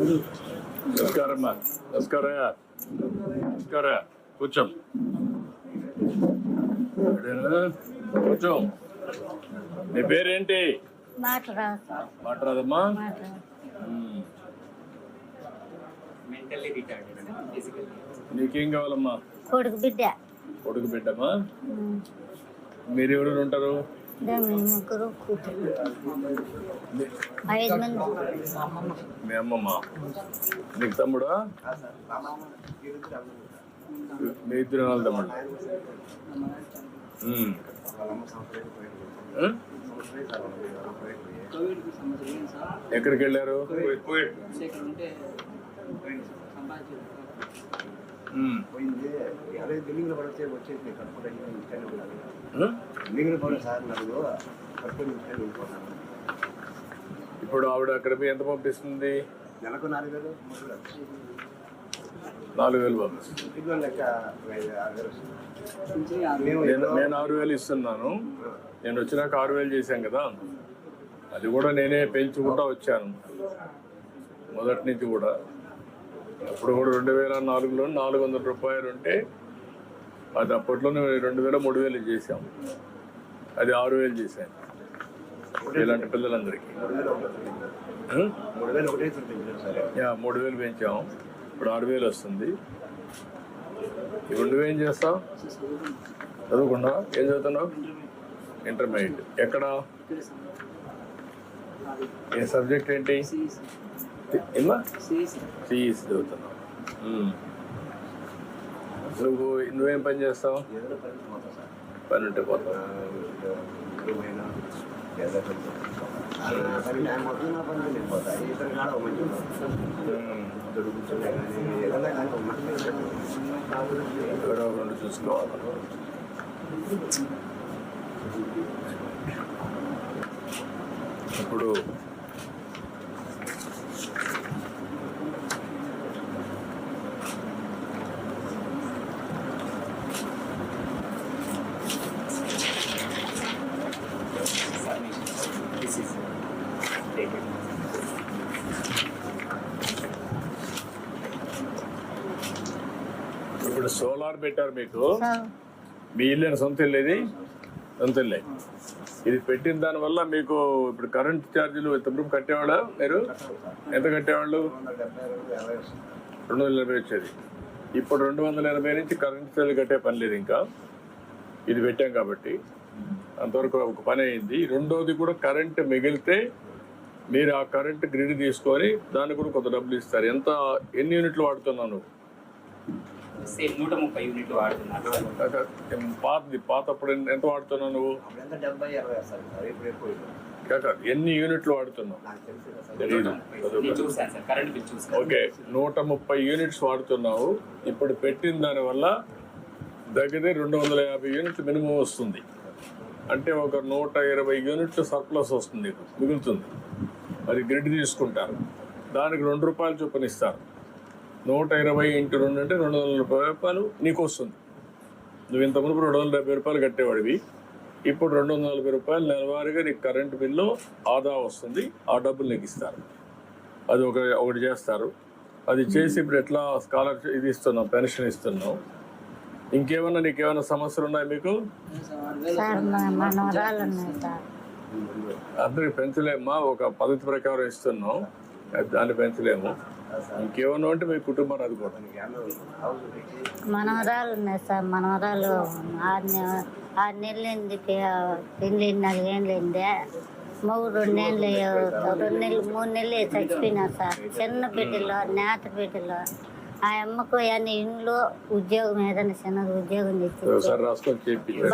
నమస్కారం అమ్మా. నమస్కారం. నమస్కారం. కూర్చో. కూర్చో. నీ పేరేంటి? మాట్లాడమ్మా. నీకేం కావాలమ్మా? కొడుకు బిడ్డ. కొడుకు బిడ్డమ్మా. మీరు ఎవరు ఉంటారు? ముగ్గురు కూతురు, 5 మంది. మీ అమ్మమ్మ. నీకు తమ్ముడా? మీ ఇద్దరు వాళ్ళ తమ్ముడు. ఎక్కడికి వెళ్ళారు? ఇప్పుడు ఆవిడ అక్కడ ఎంత పంపిస్తుంది? నెలకు 4,000. 4,000 పంపిస్తుంది. నేను 6,000 ఇస్తున్నాను. నేను వచ్చినాక 6,000 చేశాను కదా, అది కూడా నేనే పెంచుకుంటా వచ్చాను మొదటి నుంచి కూడా. అప్పుడు కూడా 2004లో 400 రూపాయలు ఉంటే అది అప్పట్లోనే 2,000 3,000 చేసాం. అది 6,000 చేశాను ఇలాంటి పిల్లలందరికీ. 3,000 పెంచాము. ఇప్పుడు 6,000 వస్తుంది. ఇప్పుడు నువ్వేం చేస్తావు? చదువుకున్నా? ఏం చదువుతున్నావు? ఇంటర్మీడియట్. ఎక్కడ? ఏ సబ్జెక్ట్ ఏంటి? సిఈసి చదువుతున్నావు. నువ్వేం పని చేస్తావు? పని ఉంటే పోతావు. ఎవరో రెండు చూసుకోవాలి. ఇప్పుడు ఇప్పుడు సోలార్ పెట్టారు మీకు. మీ ఇల్లు సొంత ఇల్లు? ఇది సొంత ఇల్లే. ఇది పెట్టిన దానివల్ల మీకు ఇప్పుడు కరెంట్ ఛార్జీలు ఎంత కట్టేవాళ్ళ? మీరు ఎంత కట్టేవాళ్ళు? 280 వచ్చేది. ఇప్పుడు 280 నుంచి కరెంట్ ఛార్జీలు కట్టే పని లేదు ఇంకా. ఇది పెట్టాం కాబట్టి అంతవరకు ఒక పని అయింది. రెండోది కూడా కరెంట్ మిగిలితే మీరు ఆ కరెంట్ గ్రిడ్ తీసుకొని దానికి కూడా కొంత డబ్బులు ఇస్తారు. ఎన్ని యూనిట్లు వాడుతున్నావు నువ్వు? 130 యూనిట్లు వాడుతున్నాను. పాతప్పుడు ఎంత వాడుతున్నావు నువ్వు? ఎన్ని యూనిట్లు వాడుతున్నావు? Okay, 130 units వాడుతున్నావు. ఇప్పుడు పెట్టిన దానివల్ల దగ్గర 250 యూనిట్లు మినిమం వస్తుంది. అంటే ఒక 120 యూనిట్లు సర్ప్లస్ వస్తుంది, మిగులుతుంది. అది గ్రిడ్ తీసుకుంటారు. దానికి 2 రూపాయలు చొప్పున ఇస్తారు. 120 × 2 అంటే 240 రూపాయలు నీకు వస్తుంది. నువ్వు ఇంత మునుపు 270 రూపాయలు కట్టేవాడివి. ఇప్పుడు 240 రూపాయలు నెలవారీగా నీకు కరెంటు బిల్లు ఆదా వస్తుంది. ఆ డబ్బులు నీకు ఇస్తారు. అది ఒకటి చేస్తారు. అది చేసి ఇప్పుడు ఎట్లా స్కాలర్షిప్ ఇది ఇస్తున్నాం, పెన్షన్ ఇస్తున్నాం. ఇంకేమన్నా నీకేమైనా సమస్యలు ఉన్నాయి మీకు? అందరికి పెంచలేమ్మా, ఒక పద్ధతి ప్రకారం ఇస్తున్నాం, దాన్ని పెంచలేము. ఇంకేమన్నా అంటే మీ కుటుంబాన్ని అదుకోవడానికి. మనవరాలు ఉన్నాయి సార్. మనవరాలు 6 నెలలైంది, పెళ్ళి 4 ఏళ్ళైంది. మగ 2 నెలలు 3 నెలలు చచ్చిపోయినా సార్. చిన్న బిడ్డలో, నేత బిడ్డలో. ఆ అమ్మకు అన్ని ఇంట్లో ఉద్యోగం, ఏదైనా చిన్నది ఉద్యోగం తెచ్చి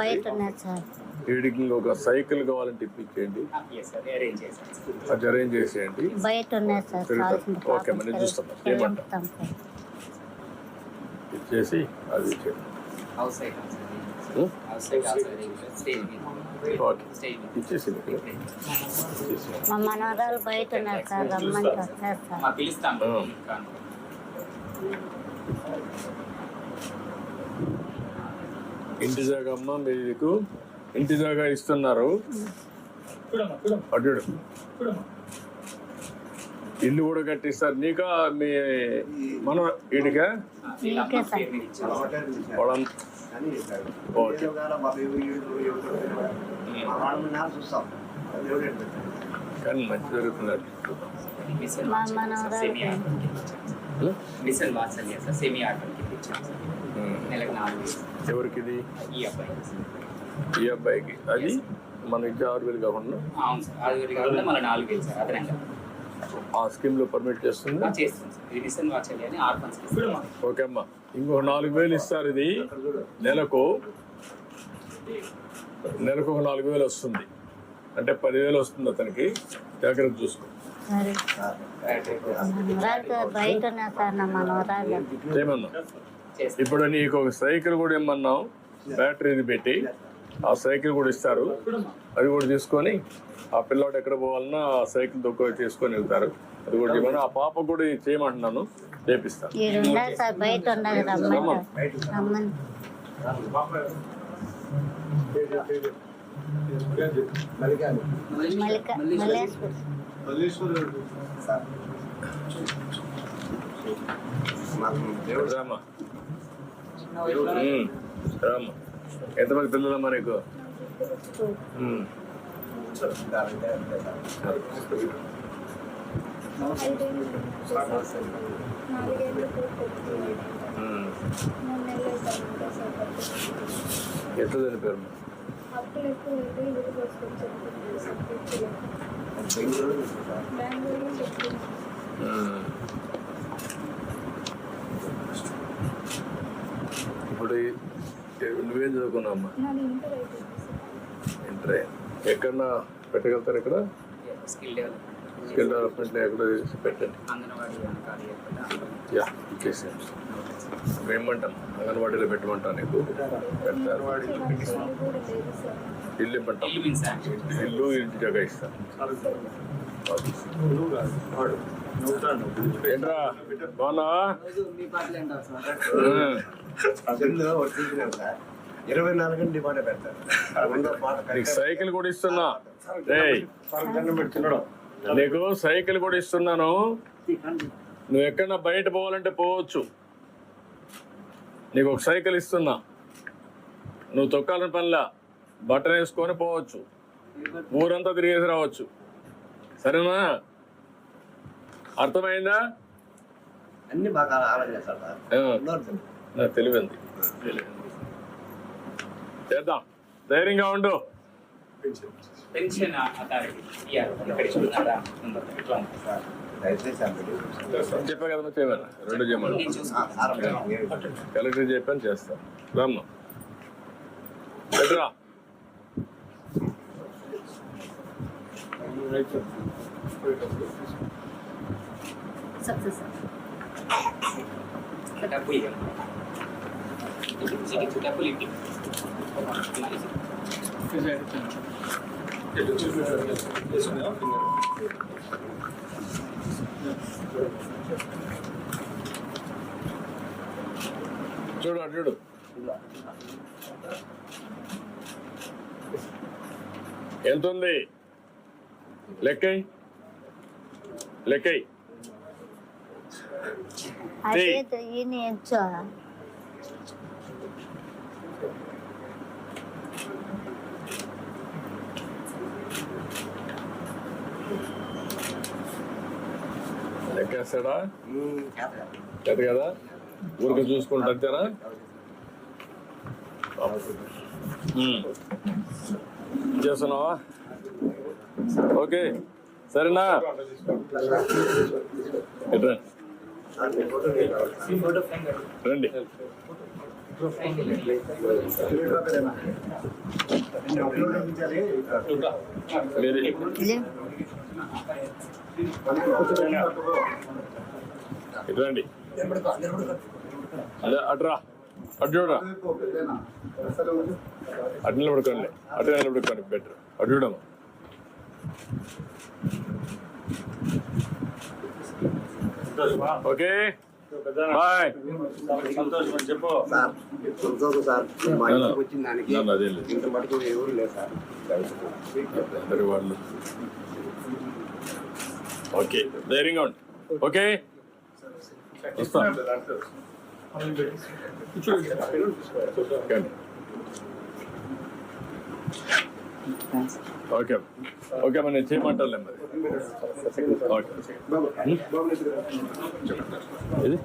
బయట ఉన్నాయి సార్. వీడికి ఒక సైకిల్ కావాలంటే ఇప్పించేయండి, అది అరేంజ్ చేసేయండి. బయట ఉన్నాయి సార్. ఓకే, మనం చూస్తాం. ఇచ్చేసి అది ఇచ్చేయండి. మా మనవరాలు బయట ఉన్నారు సార్. రమ్మని వచ్చారు సార్. ఇంటి జాగా అమ్మ, మీకు ఇంటి జాగా ఇస్తున్నారు. అడ్డు ఇల్లు కూడా కట్టిస్తారు నీకా మీ మన వీడికా నీకే సార్. పొలం కానీ చెప్పాడు. ఓకే. ఏదో కాలం మా దేవుడు మా వాళ్ళ మీద చూస్తాం అది దేవుడు ఏంటంటే కానీ మంచి జరుగుతున్నట్టు మా మనవరాలు మిషన్ వాత్సల్య సార్ సెమీ ఆటోకి ఇచ్చాను సార్ నెలకు 4,000 ఎవరికి ఇది ఈ అబ్బాయి ఈ అబ్బాయికి అది మన ఇచ్చే 6,000 కాకుండా అవును సార్ అది కాకుండా మళ్ళీ 4,000 సార్ అదనంగా ఆ స్కీమ్ లో పర్మిట్ చేస్తుంది చేస్తాం సార్ ఇది మిషన్ వాత్సల్య అని ఆర్ఫన్స్కి ఇస్తాం ఓకే అమ్మా ఇంకొక 4,000 ఇస్తారు ఇది నెలకు ఒక 4,000 వస్తుంది అంటే 10,000 వస్తుంది అతనికి జాగ్రత్త చూసుకో సరే మనవరాలు బయట ఉన్నా సార్ నా మనవరాలు ఏమన్నా చేస్తాం ఇప్పుడు నీకు ఒక సైకిల్ కూడా ఇమ్మన్నాం బ్యాటరీది పెట్టి ఆ సైకిల్ కూడా ఇస్తారు అది కూడా తీసుకొని ఆ పిల్లోడు ఎక్కడ పోవాలన్నా ఆ సైకిల్ దొక్క తీసుకొని వెళ్తారు అది కూడా ఇవ్వను ఆ పాప కూడా ఇది చేయమంటున్నాను చేపిస్తాను ఈడు ఉండాలి సార్ బయట ఉండాలి రమ్మని మల్లేశ్వరి సార్ మాకు దేవుడు రామా రామా ఎంతమంది పిల్లలమ్మా నీకు చెప్తారంటే అంతే సార్. ఎట్లా చనిపోయారు బెంగళూరు నుంచి సార్. ఇప్పుడు నువ్వేం చదువుకున్నావు అమ్మా ఇంటర్ ఎక్కడన్నా పెట్టగలుగుతారు ఇక్కడ స్కిల్ డెవలప్మెంట్ స్కిల్ డెవలప్మెంట్లో ఎక్కడ పెట్టండి అంగన్వాడీ కార్యకర్త యా ఇచ్చేసాను మేమంటాం అంగన్వాడీలో పెట్టమంటాం నీకు పెడతారు ఇల్లు ఇవ్వమంటాం ఇల్లు మీన్స్ శాంక్షన్ ఇల్లు ఇంటి జగ ఇస్తాను ఏంట్రా బాగున్నా అసలు వర్తించినాం సార్ 24 గంటలు డిమాండ్ పెడతారు రెండో పాట నీకు సైకిల్ కూడా ఇస్తున్నా ఏయ్ నీకు సైకిల్ కూడా ఇస్తున్నాను నువ్వు ఎక్కడన్నా బయట పోవాలంటే పోవచ్చు నీకు ఒక సైకిల్ ఇస్తున్నా నువ్వు తొక్కాలని పనిలా బట్టలు వేసుకొని పోవచ్చు ఊరంతా తిరిగేసి రావచ్చు సరేనా అర్థమైందా అన్ని బాగా ఆలోచన చేస్తారు సార్. ఆ, ఉన్నోరు నాకు తెలివింది చేద్దాం ధైర్యంగా ఉండు పెన్షన్ అథారిటీ ఇయర్ ఇక్కడ చూస్తున్నారా ఇట్లా ఉంటుంది సార్ దయచేసి అందరూ చెప్పా కదా నువ్వు చేయమన్నా రెండు చేయమన్నా నేను చూసుకుంటాను కలెక్టర్ చెప్పాను చేస్తాను రామ్మా ఎట్రా సక్సెస్ డబ్బులు ఇవ్వండి డబ్బులు ఇవ్వండి చూడు అటు చూడు ఎంత ఉంది లెక్కై అదే ఈయన ఎంచో లెక్కేస్తాడా చేస్తారు. లేదు కదా ఊరికి చూసుకుంటా అంతేనా చేస్తున్నావా ఓకే సరేనా ఎట్రా సార్, మీ ఫోటో తీసుకోవాలి. రండి ఉపయోగించాలి. మీది ఇటు రండి అదే అటురా అటు చూడరా అటు నిలబడుకోండి అటు నిలబడుకోండి బెటర్ అటు చూడమ్మా ఓకే బాయ్ సార్ సంతోషం సార్ మా ఇంటికి వచ్చిన దానికి అదే లేదు ఇంత మటుకు ఎవరు లేదు సార్ అందరి వాళ్ళు ఓకే ధైర్యంగా ఉండి ఓకే వస్తా ఓకే ఓకే మరి నేను చేయమంటానులే మరి ఓకే ఇది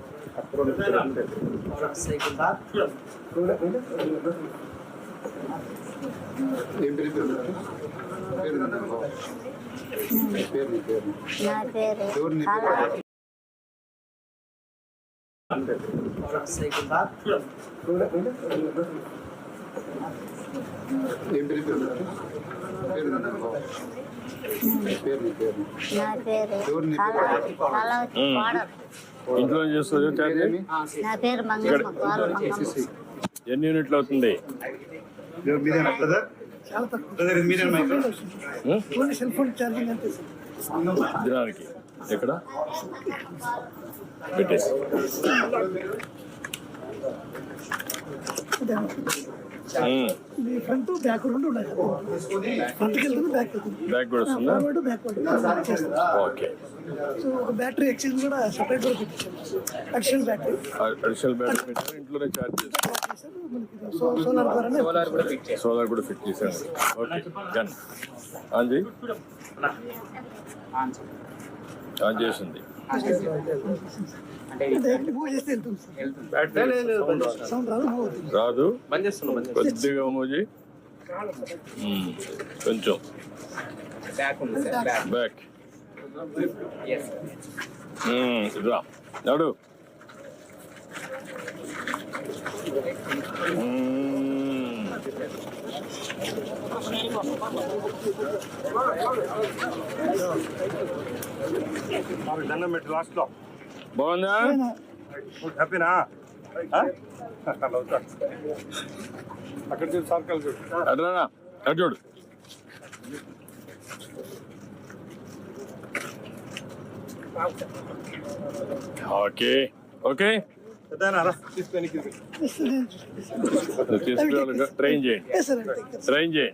నా పేరు నా పేరు కళావతి కోడలు. ఇంట్లో ఏం చేస్తుంది ఛార్జ్ నా పేరు మంగమ్మ కోడలు మంగమ్మ. ఎన్ని యూనిట్లు అవుతుంది దినానికి ఎక్కడ పెట్టేసి ఫ్రంట్ బ్యాక్ రెండు ఉన్నాయి. ఫ్రంట్కి వెళ్తుంది, బ్యాక్ వెళ్తుంది. బ్యాక్ కూడా వస్తుందా బ్యాక్ ఓకే సో ఒక బ్యాటరీ ఎక్స్చేంజ్ కూడా సపరేట్ కూడా పెట్టించాం. అడిషనల్ బ్యాటరీ అడిషనల్ బ్యాటరీ పెట్టారు ఇంట్లోనే ఛార్జ్ చేస్తారు మనకి సోలార్ ద్వారానే సోలార్ కూడా ఫిట్ చేస్తాం. సోలార్ కూడా ఫిట్ చేశాను ఓకే డన్ ఆన్ చేయి ఆన్ చేసింది అంటే డైరెక్ట్ మూవ్ చేస్తే వెళ్తుంది సార్. సౌండ్ రాదు, మూవ్ అవుతుంది. రాదు కొద్దిగా మోజీ కొంచెం బ్యాక్ ఉంది సార్, బ్యాక్. బ్యాక్ ఎస్ రా నడు దండం పెట్టి లాస్ట్ లో బాగుందా హ్యాపీనా అక్కడ చూడు సర్కల్ చూడు అడ్రానా అటు చూడు ఓకే ఓకే తీసుకొని ట్రైన్ చేయండి Yes, sir. ట్రైన్ చేయండి